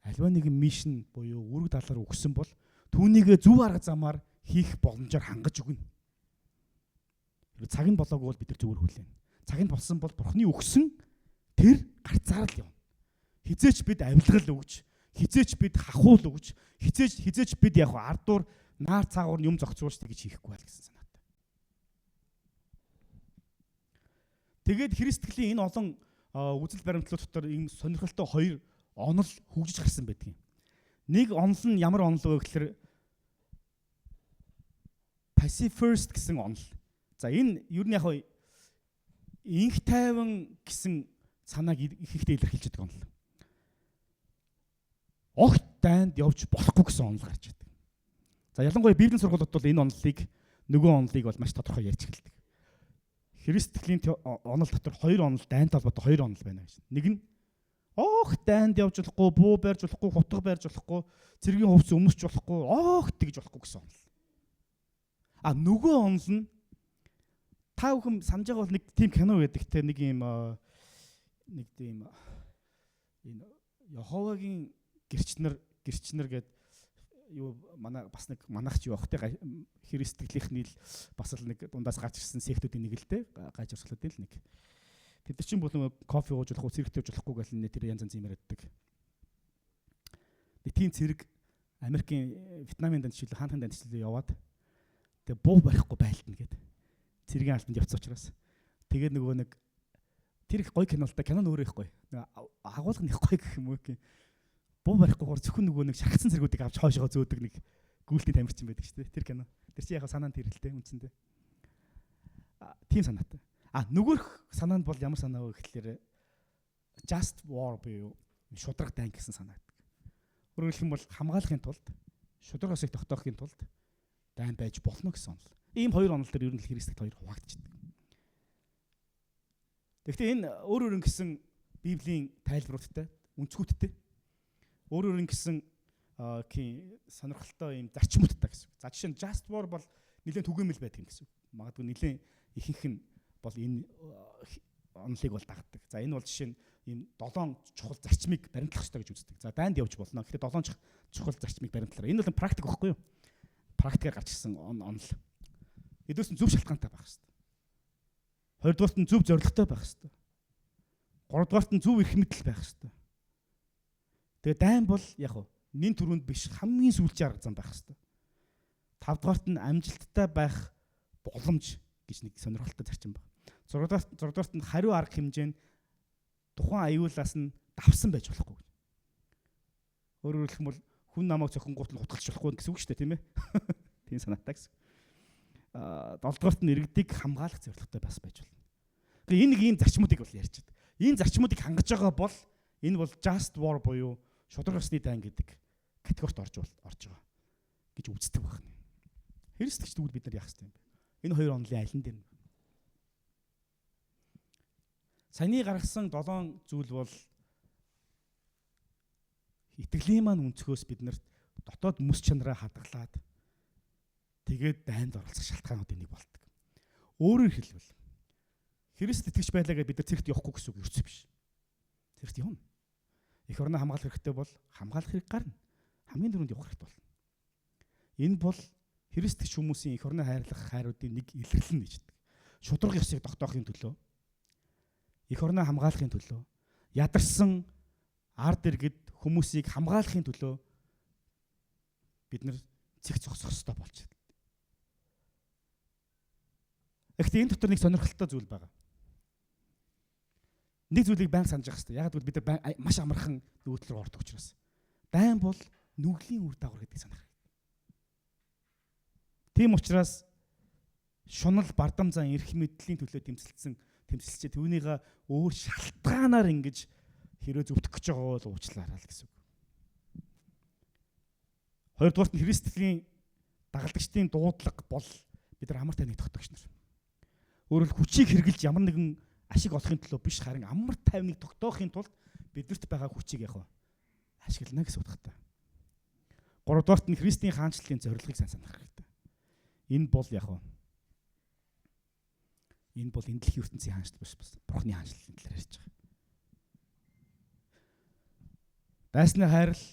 S1: альва нэгэн мишн буюу үүрэг даалгаар өгсөн бол түүнийг зөв арга замаар хийх боломжоор хангаж өгнө. Цаг нь болоогүй бол бид нар зүгээр хүлээнэ. Цаг нь болсон бол Бурханы өгсөн тэр гарцаар л явна. Хизээч бид авилгал өгч, хизээч бид хахуул өгч, хизээч бид яг ардуур наар цаагуур юм зохицуулж гэж хийхгүй байл гэсэн санаатай. Тэгээд Христтгэлийн энэ олон үзэл баримтлал дотор ийм сонирхолтой хоёр онол хөгжиж гарсан байдаг юм. Нэг онол нь ямар онол вэ гэхээр pacifist гэсэн онол. За энэ юу нь яг инх тайван гэсэн санааг их ихтэй илэрхийлж байгаа онол. Огт дайнд явж болохгүй гэсэн онол гарч байдаг. За ялангуяа Библийн сургуулиуд бол энэ онолыг нөгөө онолыг бол маш тодорхой ярьж эхэлдэг. Христтгэлийн онол дотор хоёр онол дайнтай холбоотой хоёр онол байна гэж. Нэг нь дайнд явж болохгүй, буу барьж болохгүй, хутга барьж болохгүй, цэргийн хувцас өмсч болохгүй, тэгж болохгүй гэсэн онол. Нөгөө онол нь та бүхэн санаж байгаа бол нэг тийм кино байдаг те нэг тийм энэ Яховагийн гэрчнэр гээд юу бас нэг манайч юу авах те Христтгэлийнхний л бас л нэг дундаас гарч ирсэн сектүүдийн нэг л те гаж урсгалууд л нэг. Тэд чинь болон кофе ууж болохгүй, цэрэг тавьж болохгүй гэл нэ тэр янз янз юм яриаддаг. Нэг тийм цэрэг Америкийн Вьетнамын дандчил хаанхын дандчил яваад тэгээ буу барихгүй байлтна гэд. Цэргийн алтанд явцсан учраас. Тэгээд нөгөө нэг тэр их гоё кино л да. Кино нь өөрөө их гоё. Агуулга нь их гоё гэх юм уу гэх. Буу барихгүйгээр зөвхөн нөгөө нэг шархсан цэргүүдийг авч хоошоо зөөдөг нэг гүйлтийн тамирчин байдаг шүү дээ. Тэр кино. Тэр чинь яг санаанд хэрэлтэй үндсэндээ. Тийм санаатай. Нөгөөх санаа нь бол ямар санаа вэ гэхэлэр just war буюу шудраг дайн гэсэн санаа байдаг. Өөрөөр хэлэх юм бол хамгаалахын тулд шудраг осыг тогтоохын тулд дайн байж болно гэсэн онол. Ийм хоёр онол дээр ер нь Христэд хоёр хуваагдчихдаг. Гэхдээ энэ өөр гэсэн Библийн тайлбаруудтай, үнцгүүдтэй. Өөр гэсэн сонирхолтой ийм зарчмуудтай гэсэн. За жишээ нь just war бол нэлээд түгээмэл байдаг юм гэсэн. Магадгүй нэлээд ихэнх нь бол энэ онолыг бол дагдаг. За энэ бол жишээ нь ийм 7 чухал зарчмыг баримтлах хэрэгтэй гэж үздэг. За дайнд явж болно. Гэхдээ 7 чухал зарчмыг баримтлахаар. Энэ бол практик байхгүй юу? Практикаар гарч ирсэн онол. Эдгээрс нь зөв шалтгаантай байх хэрэгтэй. Хоёрдугаарт нь зөв зорилготой байх хэрэгтэй. Гуравдугаарт нь зөв эрх мэдэл байх хэрэгтэй. Тэгээ дайн бол яг нэн төрөнд биш хамгийн сүүлчийн арга зам байх хэрэгтэй. Тавдугаарт нь амжилттай байх боломж гэж нэг сонирхолтой зарчим байна. Зургугаарт нь хариу арга хэмжээ нь тухайн аюулаас нь давсан байж болохгүй. Өөрөөр хэлэх юм бол хүн намайг цохингуут нь хутгалж болохгүй гэсэн үг шүү дээ, тийм ээ. Тийм санаатай гэсэн. Долдугаарт нь иргэдийг хамгаалах зорилготой бас байж болно. Тэгээ энэ нэг ийм зарчмуудыг бол ярьж байна. Энэ зарчмуудыг хангаж байгаа бол энэ бол just war буюу шудраг ёсны дайн гэдэг категорид орж байгаа гэж үздэг байна. Христч тэгвэл бид нар яах ёстой юм бэ? Энэ хоёр онолын аль нь дээр нь? Саяны гаргасан 7 зүйл бол итгэлийн маань өнцгөөс биднэрт дотоод мэс чанараа хадгалаад тэгээд дайнд оролцох шалтгаануудын нэг болдог. Өөрөөр хэлбэл Христ итгэж байлаа гэж бид нар цэгт явахгүй гэсэн үг ерөөсөө биш. Цэгт явна. Эх орноо хамгаалах хэрэгтэй бол хамгаалах хэрэг гарна. Хамгийн дөрөнд явах хэрэгтэй болно. Энэ бол Христ итгэж хүмүүсийн эх орноо хайрлах хайруудын нэг илэрлэл нь гэж байдаг. Шудраг ёсыг тогтоохын төлөө, эх орноо хамгаалахын төлөө, ядарсан ард иргэд хүмүүсийг хамгаалахын төлөө бид нар цэгц зогсох хэрэгтэй болж байна. Гэхдээ энэ дотор нэг сонирхолтой зүйл байгаа. Нэг зүйлийг байнга санаж явах хэрэгтэй. Яг гэвэл бид нар маш амархан нүүдэл рүү ордог учраас. Дайн бол нүглийн үр дагавар гэдэг санах хэрэгтэй. Тийм учраас шунал бардам зан эрх мэдлийн төлөө тэмцэлчээ түүнийгээ өөр шалтгаанаар ингэж хэрэг зөвтгөх гэж байгаа бол уучлаарай л гэсэн үг. Хоёрдугаарт нь Христийн дагалдагчдын дуудлага бол бид нар амар тайвныг тогтоогч нар. Өөрөөр хүчийг хэрглэж ямар нэгэн ашиг олохын төлөө биш харин амар тайвныг тогтоохын тулд бидэрт байгаа хүчийг ашиглана гэсэн утгатай. Гуравдугаарт нь Христийн хаанчлалын зорилгыг сайн санах хэрэгтэй. Энэ бол энэ бол энэ дэлхийн ертөнцийн хаанчлал биш бас Бурхны хаанчлалын талаар ярьж байгаа. Дайсны хайрал,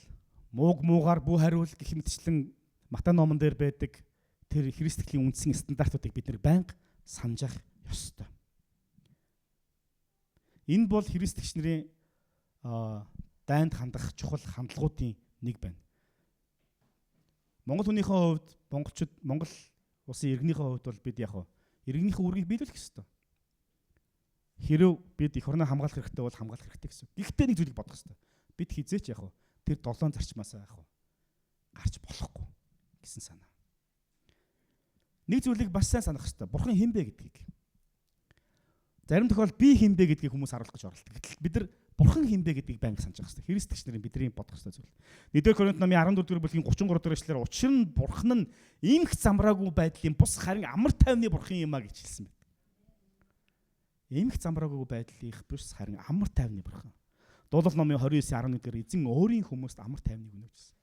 S1: муугаар бүү хариул гэх мэтчлэн Матай номон дээр байдаг тэр Христийн үндсэн стандартуудыг бид нар байнга санджах ёстой. Энэ бол Христч нарын дайнд хандах чухал хандлагуудын нэг байна. Монгол хүнийхээ хувьд Монгол улсын иргэнийхээ хувьд бол бид иргэнийхээ үүргийг биелүүлэх ёстой. Хэрв бид эх орноо хамгаалах хэрэгтэй бол хамгаалах хэрэгтэй гэсэн. Гэхдээ нэг зүйлийг бодох ёстой. Бид хизээч тэр 7 зарчмаас гарч болохгүй гэсэн санаа. Нэг зүйлийг бас сайн санах хэрэгтэй. Бурхан хэн бэ гэдгийг. Зарим тохиолдолд би хэн бэ гэдгийг хүмүүс харуулж оролдог. Гэтэл бид нар Бурхан хэн бэ гэдгийг байнга санаж явах хэрэгтэй. Христч нарын бидний бодох хэрэгтэй зүйл. 1-р Коринт номын 14-р бүлгийн 33-р эшлэлээр учир нь Бурхан нь иймх замраагүй байдлын бус харин амар тайвны Бурхан юм а гэж хэлсэн байна. Иймх замраагүй байдлынх бус харин амар тайвны Бурхан. Дуулал номын 29:11-ээр эзэн өөрийн хүмүүст амар тайвныг өгнө гэсэн.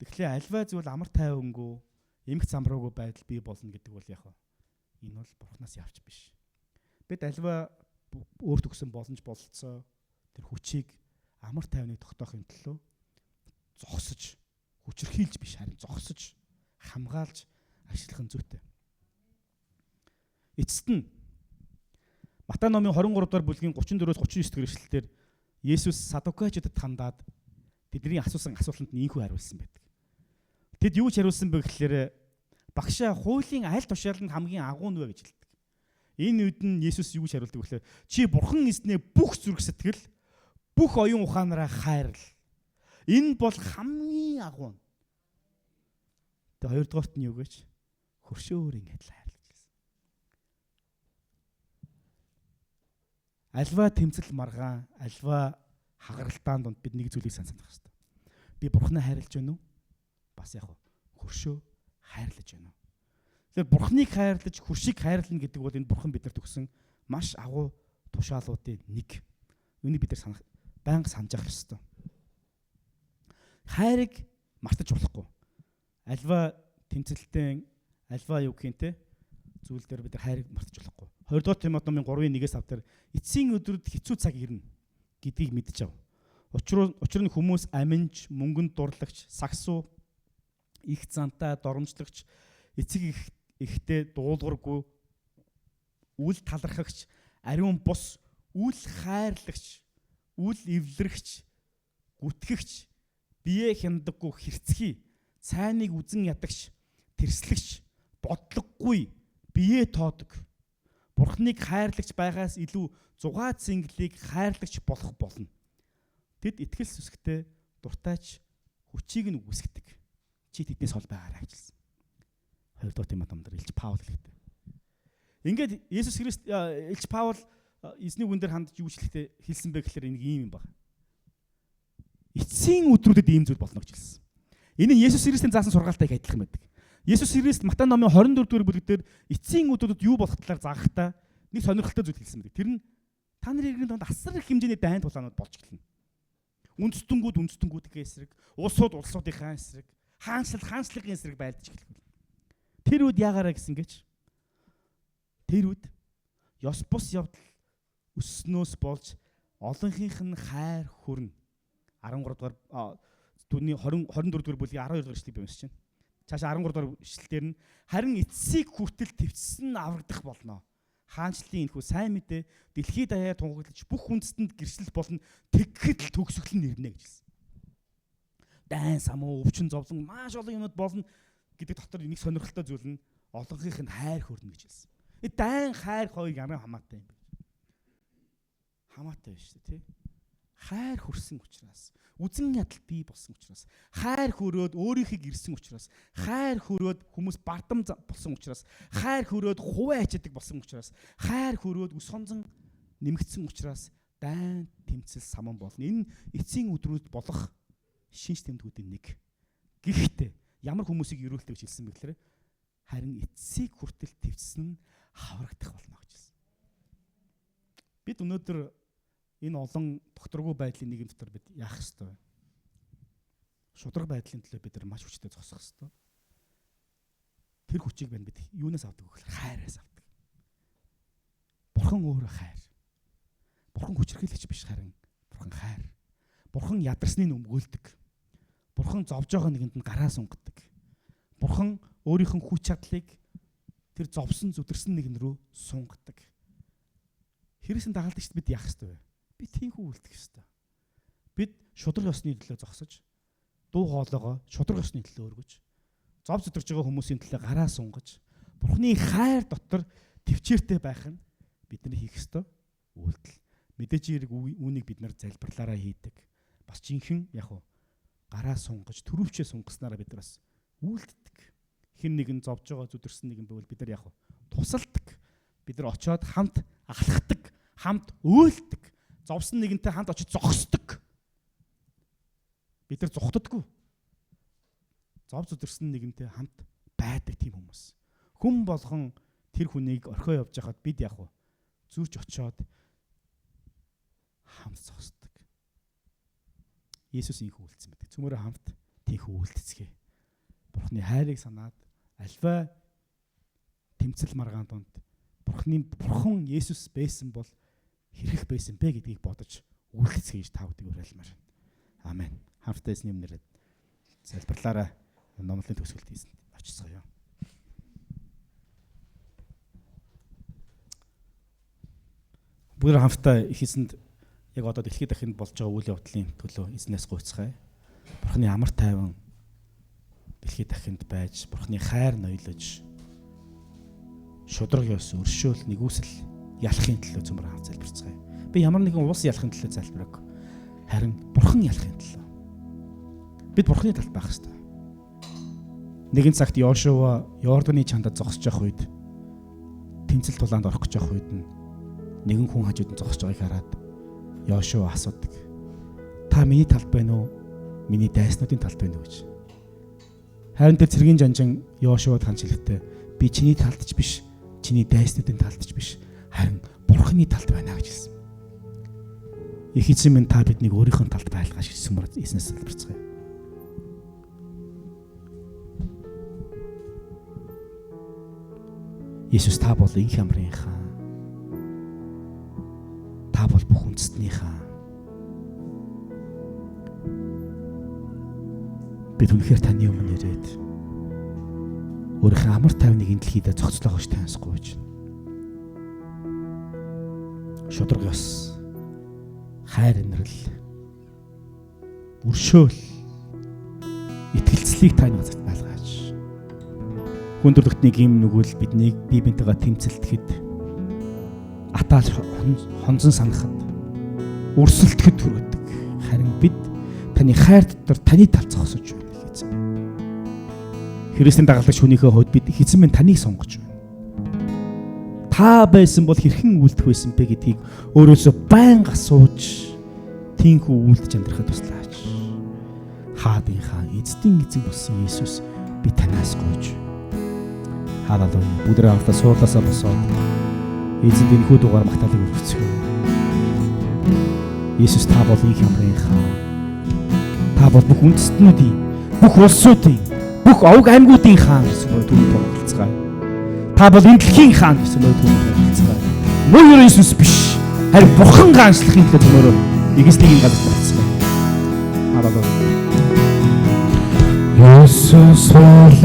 S1: Тэгэхээр альва зүйл амар тайвангүй эмх замраагүй байдал бий болно гэдэг бол энэ бол Бурханаас явж биш. Бид альва өөрт өгсөн боломж бололцоо тэр хүчийг амар тайвныг тогтоохын төлөө зогсож, хүчрхийлж биш харин зогсож, хамгаалж ашиглах нь зүйтэй. Эцэст нь Матай номын 23-р бүлгийн 34-39-р эшлэлээр Есүс садукеичудад хандаад тэдний асуусан асуултанд ийхүү хариулсан байдаг. Тэд юу ч хариулсан бэ гэхээр багшаа хуулийн аль тушаалд хамгийн агуу нь вэ гэж хэлдэг. Энэ үед нь Есүс юу гэж хариулдаг вэ гэхээр чи бурхан эзнээ бүх зүрх сэтгэл, бүх оюун ухаанаараа хайрл. Энэ бол хамгийн агуу. Тэгээ хоёрдугаарт нь юу гэж? Хөршөөрийн адил хайрлаж гэсэн. Альва тэмцэл маргаан, альва хагаралтаан донд бид нэг зүйлийг санах хэрэгтэй. Би Бурхныг хайрлаж байна уу? Бас яг хөршөө хайрлаж байна уу? Тэгэхээр Бурхныг хайрлаж, хөршийг хайрлана гэдэг бол энэ Бурхан биднэрт өгсөн маш агуу тушаалуудын нэг. Үүнийг бид нар байнга санаж явах ёстой. Хайрыг мартаж болохгүй. Альва тэмцэлтэн, альва юу гэх юм те зүйл дээр бид нар хайрыг мартаж болохгүй. 2 дугаар Тимотийн 3:1-ээс автар эцсийн өдрөд хэцүү цаг ирнэ гэдгийг мэдж ав. Учир нь хүмүүс аминж, мөнгөнд дурлагч, сагсуу, их зантай, доромжлагч, эцэг ихтэй дуулуургүй, үл талархагч, ариун бус, үл хайрлагч, үл эвлэрэгч, гүтгэгч, бие хямдаггүй хэрцгий, цайныг үзэн ядагч, тэрслэгч, бодлогогүй, бие тоодог, Бурхныг хайрлагч байгаас илүү зугаа цэнгэлийг хайрлагч болох болно. Тэд итгэл сүсгтэй дуртайч хүчийг нь үүсгдэг. Чи тэднээс хол байгаарай гэжэлсэн. 2 дугаар Тимотед Илч Паул хэлдэг. Ингээд Есүс Христ Илч Паул эзний үгэн дээр хандж юу хэлсэн бэ гэхээр энэ ийм юм баг. Эцсийн өдрүүдэд ийм зүйл болно гэж хэлсэн. Энэ нь Есүс Христийн заасан сургаалтайг адилхан байдаг. Есүс Христ Матай номын 24-р бүлэгтэр эцсийн өдрүүдэд юу болох талаар заахдаа нэг сонирхолтой зүйл хэлсэн байдаг. Тэр нь та нарын иргэн донд асар их хэмжээний дайн тулаанууд болж эхэлнэ. Үндэстнгүүдийн эсрэг, улсуудынхаа эсрэг, хаанчлагын эсрэг байлдаж эхэлнэ. Тэр үед яагаараа гэсэн гэж тэр үед ёс бус явдал өсснөөс болж олонхийнх нь хайр хүрнэ. 13 дугаар түүний 24 дугаар бүлгийн 12 дугаар эшлэлийг би уншиж байна. Цаашаа 13 дугаар эшлэлээр нь харин эцсийг хүртэл твцсэн аврагдах болно. Хаанчлалын энэхүү сайн мэдээ дэлхийд даяар тунгаглаж бүх үндэстэнд гэрчлэл болон тэгхэд л төгсгөл нь ирнэ гэж хэлсэн. Дайн самуу өвчин зовлон маш олон юмуд болно гэдэг дотор нэг сонирхолтой зүйл нь олонхийнх нь хайр хүрнэ гэж хэлсэн. Дайн хайр хоёрыг ямар хамаатай юм бэ? Хамаатай биш үү, тий? Хайр хүрсэн учраас, үзэн ядал бий болсон учраас, хайр хүрөөд өөрийнхийг ирсэн учраас, хайр хүрөөд хүмүүс бардам болсон учраас, хайр хүрөөд хуваа ачаадаг болсон учраас, хайр хүрөөд өс сонзон нэмэгдсэн учраас дайн тэмцэл саман болно. Энэ эцсийн өдрүүд болох шинж тэмдгүүдийн нэг. Гэхдээ ямар хүмүүсийг өрөөлтэй гэж хэлсэн бэ гэхээр харин эцсийг хүртэл твцсэн нь хаврагдах болно гэж хэлсэн. Бид өнөөдөр энэ олон докторгүй байдлын нийгэм дотор бид яах ёстой вэ? Шудраг байдлын төлөө бид нар маш хүчтэй зогсох ёстой. Тэр хүчийг бид юунаас авдаг вэ гэхээр хайраас авдаг. Бурхан өөрөө хайр. Бурхан хүчрхийлэгч биш харин Бурхан хайр. Бурхан ядарсныг өмгөөлдөг. Бурхан зовж байгаа нэгэнд нь гараа сунгадаг. Бурхан өөрийнх нь хүч чадлыг тэр зовсон зүдэрсэн нэгэн рүү сунгадаг. Хэрэгсэн дагалдагчд бид яах ёстой вэ? Бид тийхүү үлдэх ёстой. Бид шудраг ёсны төлөө зогсож, дуу хоолойгоо шудраг ёсны төлөө өргөж, зов зүдэрж байгаа хүмүүсийн төлөө гараа сунгаж, Бурхны хайр дотор төвчээртэй байх нь бидний хийх ёстой үйлдэл. Мэдээж хэрэг үүнийг бид нар залбирлаараа хийдэг. Бас жинхэнэ яг уу гараа сунгаж, төрөвчөө сунгаснараа бид нар бас үйлддэг. Хэн нэгэн зовж байгаа зүдэрсэн нэгэн байвал бид нар яг уу тусалдаг. Бид нар очиод хамт алхахдаг, хамт өөлдөг. Зовсон нэгэнтэй хамт очиж зогсдог. Бид нар зугтдаггүй. Зов зүдэрсэн нэгэнтэй хамт байдаг тийм хүмүүс. Хүн болгон тэр хүнийг орхио явж хахад бид яг уу зүүрч очиод хамт зогсдог. Есүс инхүү үлдсэн байдаг. Цөмөрөө хамт тийхүү үлдцгээе. Бурхны хайрыг санаад альва тэмцэл маргаан донд Бурхан Есүс байсан бол хэрэг байсан бэ гэдгийг бодож үлдцгээе гэж тавдаг уриалмаар. Амен. Хамтдаа эзний өмнөр залбирлаараа номлолын төгсгөлд хийсэн очицгоё. Бүгд хамтдаа хийсэнд яг одоо дэлхийд дахинд болж байгаа үйл явдлын төлөө эзнээс гуйцгаая. Бурхны амар тайван дэлхийд дахинд байж, Бурхны хайр ноёлож, шудраг ёс өршөөл нэгүсэл ялахын төлөө цөмөр хамт залбирцгаая. Би ямар нэгэн улс ялахын төлөө залбираг. Харин Бурхан ялахын төлөө. бид Бурхны талд байх хэрэгтэй. Нэгэн цагт Йошуа Йорданы чандад зогсож явах үед тэмцэл тулаанд орох гэж явах үед нэгэн хүн хажууд нь зогсож байгааг хараад Йошуа асуудаг. Та миний талд байна уу? Миний дайснуудын талд байна уу гэж. Харин тэр цэргийн жанжин Йошуад ханч хэлэхдээ би чиний талд ч биш, чиний дайснуудын талд ч биш, харин Бурхны талд байна гэж хэлсэн. Их эзэн минь та биднийг өөрийнхөө талд байлгаж хэлсэнээр эзнээс залбирцгаая. Есүс та бол инх ямрын хаан. Та бол бүх үндэстний хаан. Бид үнэхээр таны өмнө ирээд өөрийнхөө амар тайвныг энэ дэлхийдээ зохицлоогооч таньсахгүй гэж. Шудраг ёс, хайр инрэл, өршөөл, итгэлцлийг таны газарт байлгаач. Хүндрэлтний гим нүгэл биднийг бие биентэйгээ тэмцэлдэхэд, атаал хонзон санахад, өрсөлдөд хүргэдэг. Харин бид таны хайр дотор таны тал зогсож байна гэж. Христийн дагалдагч хүнийхээ хувьд бид эзэн минь таныг сонгож байна. Та байсан бол хэрхэн үлдэх байсан бэ гэдгийг өөрөөсөө байнга асууж тийхүү үлдэж амьдрахад туслаач. Хаадын хаан эзэн болсон Иесус би танаас гойж. Халелуя. Бүгдээ хамтдаа суудлаасаа босоод эзэнд энэхүү дугаар магтаалыг өргөцгөө. Иесус та бол инх ямрын хаан. Та бол бүх үндэстнүүдийн, бүх улсуудын, бүх овг аймагуудын хаан гэсэн үг түүнд тунгалцгаая. Та бол энэ дэлхийн хаан гэсэн үг түүнд тунгалцгаая. Мөн Иесус биш, харин Бурхан ганцлахын төлөө төмөрөө эгэснийг энэ газар тавьцгаая. Халелуя. Иесус бол